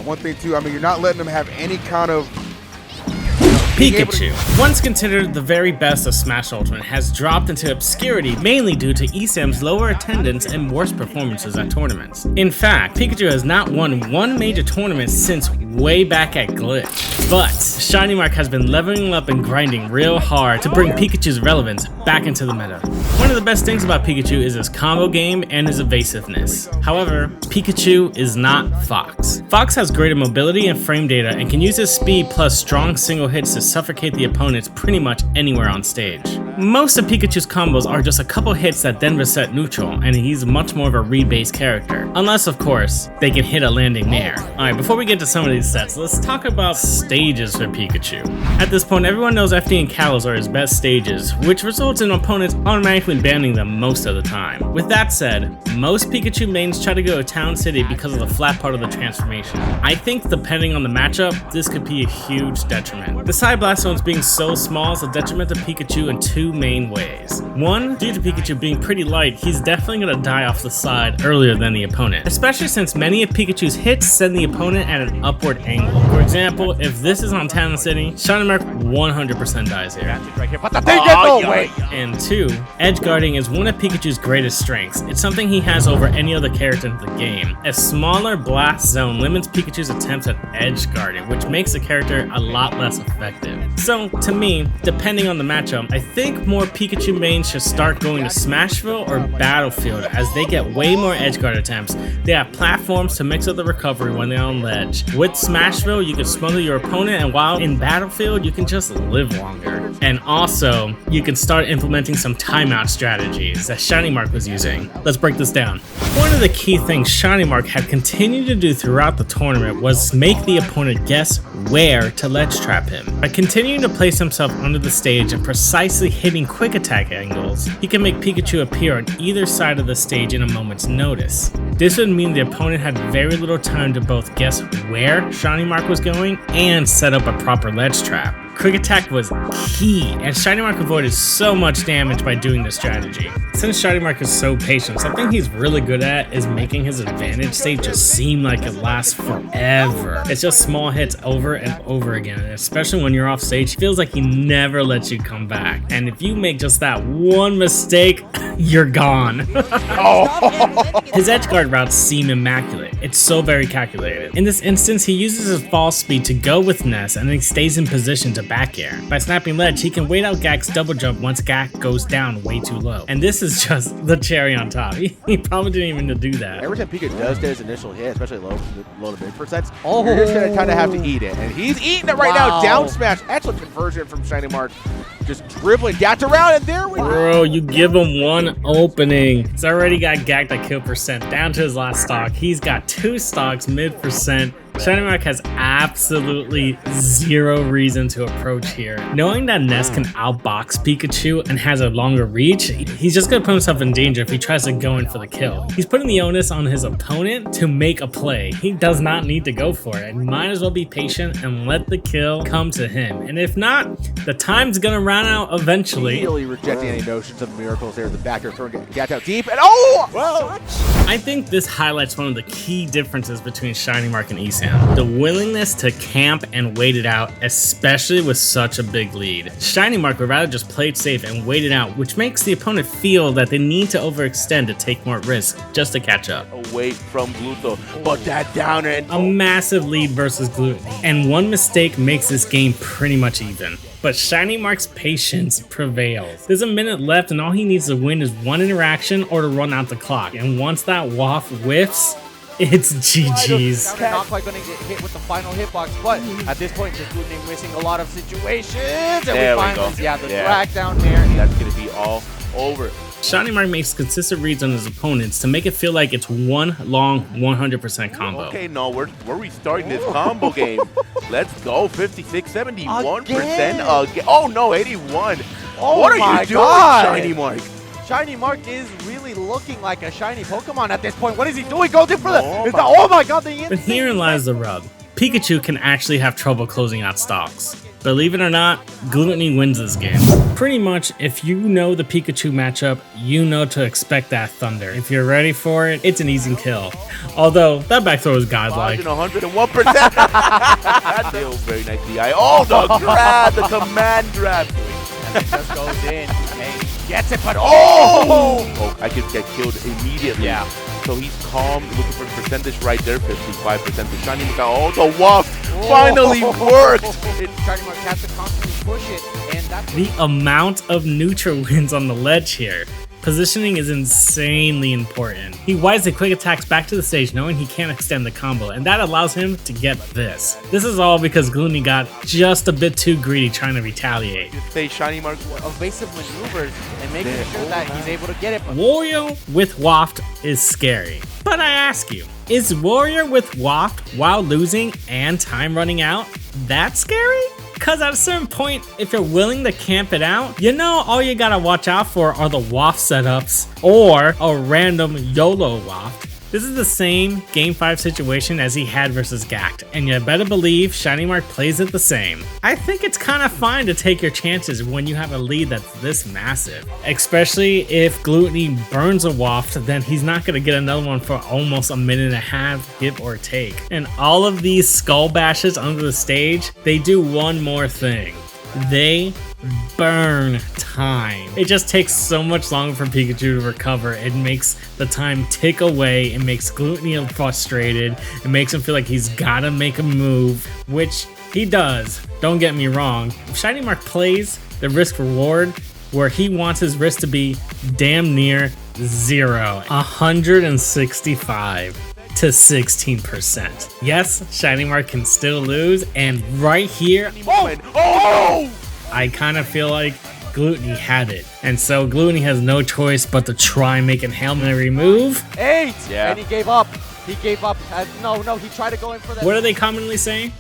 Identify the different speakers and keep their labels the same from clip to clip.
Speaker 1: one thing too, I mean, you're not letting them have any kind of
Speaker 2: Pikachu, once considered the very best of Smash Ultimate, has dropped into obscurity mainly due to ESAM's lower attendance and worse performances at tournaments. In fact, Pikachu has not won one major tournament since way back at Glitch. But Shinymark has been leveling up and grinding real hard to bring Pikachu's relevance back into the meta. One of the best things about Pikachu is his combo game and his evasiveness. However, Pikachu is not Fox. Fox has greater mobility and frame data and can use his speed plus strong single hits to suffocate the opponents pretty much anywhere on stage. Most of Pikachu's combos are just a couple hits that then reset neutral, and he's much more of a read-based character. Unless, of course, they can hit a landing nair. Alright, before we get to some of these sets, let's talk about stages for Pikachu. At this point, everyone knows FD and Kalos are his best stages, which results in opponents automatically banning them most of the time. With that said, most Pikachu mains try to go to Town City because of the flat part of the transformation. I think depending on the matchup, this could be a huge detriment. The side blast zones being so small is a detriment to Pikachu in two main ways. One, due to Pikachu being pretty light, he's definitely going to die off the side earlier than the opponent, especially since many of Pikachu's hits send the opponent at an upward angle. For example, if this is on Town City, Shinymark 100% dies here.
Speaker 3: But the thing go away!
Speaker 2: And two, edge guarding is one of Pikachu's greatest strengths. It's something he has over any other character in the game. A smaller blast zone limits Pikachu's attempts at edge guarding, which makes the character a lot less effective. So, to me, depending on the matchup, I think more Pikachu mains should start going to Smashville or Battlefield as they get way more edge guard attempts. They have platforms to mix up the recovery when they're on ledge. With Smashville, you can smother your opponent, and while in Battlefield, you can just live longer. And also, you can start implementing some timeout strategies that Shinymark was using. Let's break this down. One of the key things Shinymark had continued to do throughout the tournament was make the opponent guess where to ledge trap him. By continuing to place himself under the stage and precisely hitting quick attack angles, he can make Pikachu appear on either side of the stage in a moment's notice. This would mean the opponent had very little time to both guess where Shinymark was going and set up a proper ledge trap. Quick attack was key, and Shinymark avoided so much damage by doing this strategy. Since Shinymark is so patient, something he's really good at is making his advantage state just seem like it lasts forever. It's just small hits over and over again, and especially when you're off stage, it feels like he never lets you come back. And if you make just that one mistake, you're gone. His edge guard routes seem immaculate. It's so very calculated. In this instance, he uses his fall speed to go with Ness, and then he stays in position to back air. By snapping ledge, he can wait out Gackt's double jump once Gackt goes down way too low. And this is just the cherry on top. He probably didn't even need to do that.
Speaker 3: Every time Pikachu does his initial hit, especially low to mid percents, you're just going to kind of have to eat it. And he's eating it right now. Down smash. Excellent conversion from Shinymark. Just dribbling Gackt around, and there we go.
Speaker 2: Bro, you give him one opening. He's already got Gackt at kill percent down to his last stock. He's got 2 stocks mid percent. Shinymark has absolutely zero reason to approach here. Knowing that Ness can outbox Pikachu and has a longer reach, he's just gonna put himself in danger if he tries to go in for the kill. He's putting the onus on his opponent to make a play. He does not need to go for it. Might as well be patient and let the kill come to him. And if not, the time's gonna run out eventually.
Speaker 3: Immediately rejecting any notions of miracles there. The back air throwing Gackt out deep, and oh! Whoa!
Speaker 2: I think this highlights one of the key differences between Shinymark and ESAM. The willingness to camp and wait it out, especially with such a big lead. Shinymark would rather just play it safe and wait it out, which makes the opponent feel that they need to overextend to take more risk just to catch up.
Speaker 3: Away from Gluto, but that downer and
Speaker 2: a massive lead versus Glutonny, and one mistake makes this game pretty much even. But Shinymark's patience prevails. There's a minute left and all he needs to win is one interaction or to run out the clock, and once that waft whiffs, it's GG's.
Speaker 4: Not quite going to get hit with the final hitbox, but at this point, just Glutonny missing a lot of situations. And
Speaker 3: there
Speaker 4: we
Speaker 3: go.
Speaker 4: Yeah, the drag down there.
Speaker 3: That's going to be all over.
Speaker 2: Shinymark makes consistent reads on his opponents to make it feel like it's one long 100% combo.
Speaker 3: Okay, no, we're restarting this combo game. Let's go, 56, 71% again. Oh no, 81.
Speaker 4: Oh,
Speaker 3: what are you doing, Shinymark?
Speaker 4: Shinymark is really looking like a shiny Pokemon at this point. What is he doing? Go for the oh my god, the
Speaker 2: But herein lies the rub. Pikachu can actually have trouble closing out stocks. Believe it or not, Glutonny wins this game. Pretty much, if you know the Pikachu matchup, you know to expect that thunder. If you're ready for it, it's an easy kill. Although, that back throw is godlike.
Speaker 3: 101%. Still very nice DI. Oh, the grab, the command grab.
Speaker 4: And he just goes in and he gets it, but
Speaker 3: Oh, I could get killed immediately.
Speaker 4: Yeah.
Speaker 3: So he's calm, looking for the percentage right there, 55% for Shinymark. Oh, the waft finally worked.
Speaker 4: Shinymark has to constantly push it, and that's
Speaker 2: The amount of neutral wins on the ledge here. Positioning is insanely important. He wisely quick attacks back to the stage knowing he can't extend the combo, and that allows him to get this. This is all because Glutonny got just a bit too greedy trying to retaliate.
Speaker 3: Say Shinymark.
Speaker 4: evasive maneuvers and making sure that he's able to get it.
Speaker 2: Wario with Waft is scary. But I ask you, is Warrior with Waft while losing and time running out that scary? Cause at a certain point, if you're willing to camp it out, you know all you gotta watch out for are the waft setups or a random YOLO waft. This is the same Game 5 situation as he had versus Gackt, and you better believe Shinymark plays it the same. I think it's kind of fine to take your chances when you have a lead that's this massive. Especially if Glutonny burns a waft, then he's not going to get another one for almost a minute and a half, give or take. And all of these skull bashes under the stage, they do one more thing. They burn time. It just takes so much longer for Pikachu to recover. It makes the time tick away. It makes Glutonny frustrated. It makes him feel like he's gotta make a move, which he does. Don't get me wrong. If Shinymark plays the risk reward where he wants his risk to be damn near 0, 165 to 16%. Yes, Shinymark can still lose, and right here, I kind of feel like Glutonny had it. And so Glutonny has no choice but to try and make a Hail Mary move.
Speaker 4: 8!
Speaker 3: Yeah.
Speaker 4: And he gave up. He gave up. No, he tried to go in for that.
Speaker 2: What are they commonly saying?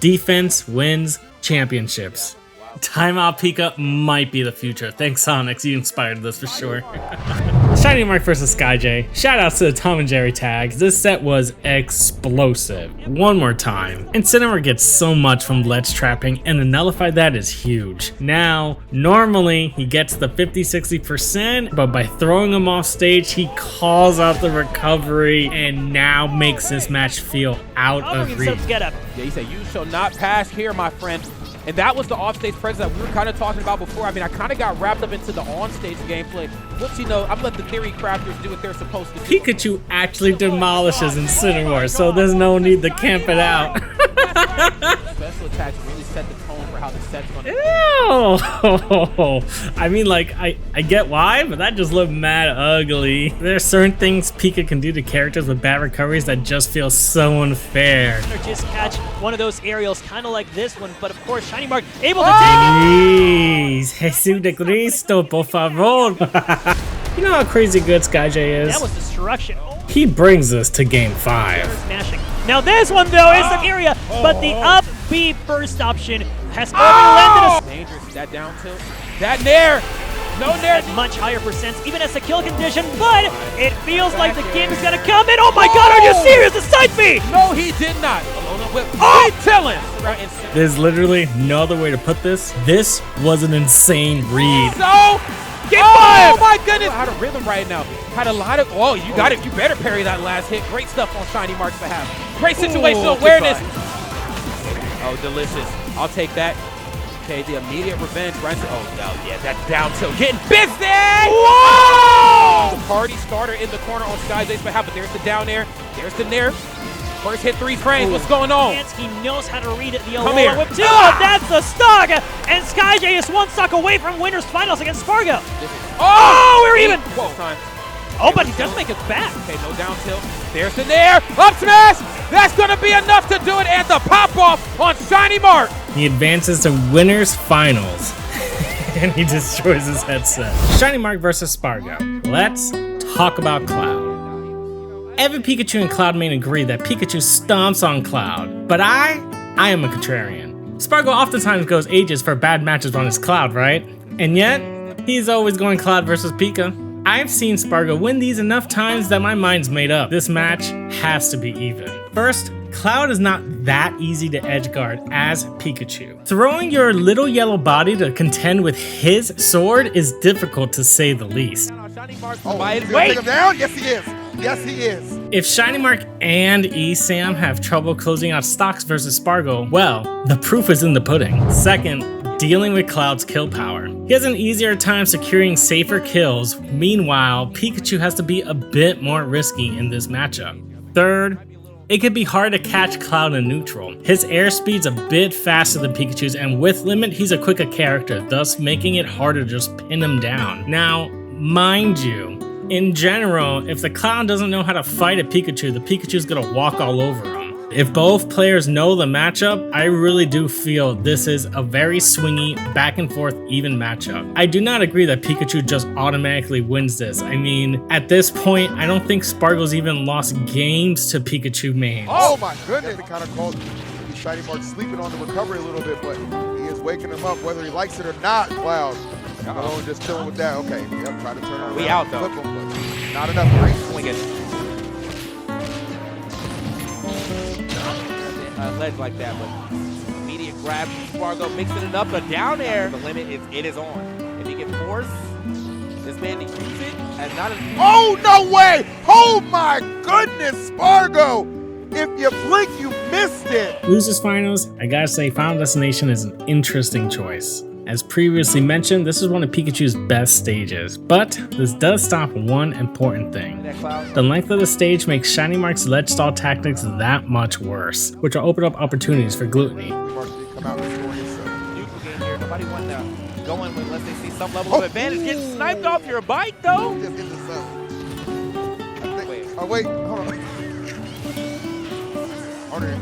Speaker 2: Defense wins championships. Timeout Pika might be the future. Thanks, Sonics. You inspired this for sure. Shinymark versus SkyJay. Shoutouts to the Tom and Jerry tags. This set was explosive. One more time. Incineroar gets so much from ledge trapping, and to nullify that is huge. Now, normally he gets the 50-60%, but by throwing him off stage, he calls out the recovery and now makes this match feel out of reach.
Speaker 5: Yeah, he said, "You shall not pass here, my friend." And that was the offstage presence that we were kind of talking about before. I mean, I kind of got wrapped up into the onstage gameplay. But, you know, I'm letting the theory crafters do what they're supposed to do.
Speaker 2: Pikachu actually demolishes Incineroar, so there's no need to camp it out.
Speaker 5: Special attacks really set the tone for how the set's going to be.
Speaker 2: Ew. I mean, like, I get why, but that just looked mad ugly. There are certain things Pika can do to characters with bad recoveries that just feel so unfair.
Speaker 6: Or just catch one of those aerials, kind of like this one, but of course, Shinymark able to take it.
Speaker 2: Please, Jesus de Cristo, por favor. You know how crazy good SkyJay is?
Speaker 6: That was destruction.
Speaker 2: He brings us to Game 5.
Speaker 6: Smashing. Now this one though is an area, but the up B burst option has already landed us
Speaker 5: Dangerous, that down tilt. That nair! No nair!
Speaker 6: at much higher percents, even as a kill condition, but it feels like the game is gonna come in. Oh my god, are you serious? The side B!
Speaker 5: No, he did not. Alone whip. Oh! Chillin'!
Speaker 2: There's literally no other way to put this. This was an insane read.
Speaker 5: So,
Speaker 6: Game 5!
Speaker 5: oh my goodness! Had a rhythm right now. Had a lot of, oh, you got it. You better parry that last hit. Great stuff on Shinymark's behalf. Great situational awareness. Oh, delicious. I'll take that. Okay, the immediate revenge. Oh, no, yeah, that down tilt. Getting business! Whoa! The party starter in the corner on SkyJay's behalf, but there's the down air. There's the nair. First hit 3 frames. What's going on?
Speaker 6: He knows how to read it. The
Speaker 5: Come here.
Speaker 6: Aurora Whip 2. Oh, that's the stock! And SkyJay is one stock away from winners finals against Spargo. Oh, we're even!
Speaker 5: Whoa. Time.
Speaker 6: Oh, but he does make it back.
Speaker 5: Okay, no down tilt. There's the nair. Up smash! That's going to be enough to do it, and the pop-off on Shinymark.
Speaker 2: He advances to winners finals and he destroys his headset. Shinymark versus Spargo. Let's talk about Cloud. Every Pikachu and Cloud main agree that Pikachu stomps on Cloud, but I am a contrarian. Spargo oftentimes goes ages for bad matches on his Cloud, right? And yet, he's always going Cloud versus Pika. I've seen Spargo win these enough times that my mind's made up. This match has to be even. First, Cloud is not that easy to edge guard as Pikachu. Throwing your little yellow body to contend with his sword is difficult to say the least.
Speaker 1: Oh, he's gonna take him down? Yes, he is. Yes, he is.
Speaker 2: If Shinymark and ESAM have trouble closing out stocks versus Spargo, well, the proof is in the pudding. Second, dealing with Cloud's kill power. He has an easier time securing safer kills. Meanwhile, Pikachu has to be a bit more risky in this matchup. Third, it could be hard to catch Cloud in neutral. His airspeed's a bit faster than Pikachu's, and with Limit, he's a quicker character, thus making it harder to just pin him down. Now, mind you, in general, if the Cloud doesn't know how to fight a Pikachu, the Pikachu's gonna walk all over him. If both players know the matchup, I really do feel this is a very swingy, back and forth, even matchup. I do not agree that Pikachu just automatically wins this. I mean, at this point, I don't think Spargo's even lost games to Pikachu mains.
Speaker 1: Oh my goodness! They kind of called Shinymark sleeping on the recovery a little bit, but he is waking him up whether he likes it or not, Cloud. Oh, just chilling with that. Okay, yep, try to turn around.
Speaker 4: We out though.
Speaker 1: Flip him, but not enough. Great
Speaker 4: Swing it. Ledge like that, but immediate grab from Spargo, mixing it up, but down air, the limit is it is on. If he can force this man to use it as not an
Speaker 1: Oh, no way! Oh my goodness, Spargo! If you blink, you missed it!
Speaker 2: Losers Finals, I gotta say Final Destination is an interesting choice. As previously mentioned, this is one of Pikachu's best stages, but this does stop one important thing. The length of the stage makes Shinymark's ledge stall tactics that much worse, which will open up opportunities for Glutonny.
Speaker 1: Come out victorious.
Speaker 4: neutral game here. Nobody wants to go in unless they see some level of advantage. Getting sniped off your bike though.
Speaker 1: Just in the zone. I think, oh wait, hold on. Hold on.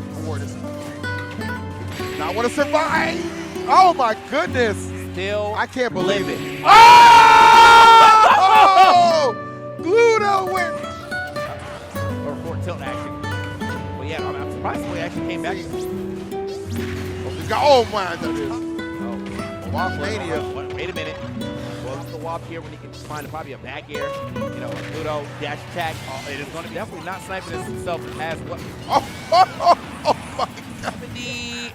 Speaker 1: I want to survive. Oh my goodness!
Speaker 4: Still,
Speaker 1: I can't believe it.
Speaker 4: Oh!
Speaker 1: Oh! Gluto wins.
Speaker 4: Or forward tilt action. Well, yeah, I'm surprised the way it actually came back.
Speaker 1: Oh my! That is.
Speaker 4: Oh,
Speaker 1: Wop Mania.
Speaker 4: Wait a minute. Well, it's the Wop here when he can find probably a back air. You know, Gluto dash attack. It is going to be definitely not sniping this himself as what.
Speaker 1: Oh my God.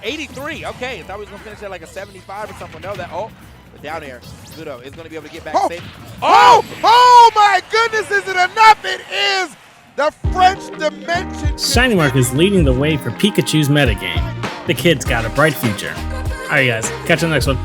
Speaker 4: 83. Okay, I thought we was gonna finish at like a 75 or something. No, that but down air. Gluto is gonna be able to get back safe.
Speaker 1: Oh my goodness! Is it enough? It is the French Dimension.
Speaker 2: Shinymark is leading the way for Pikachu's metagame. The kid's got a bright future. Alright guys, catch you in the next one.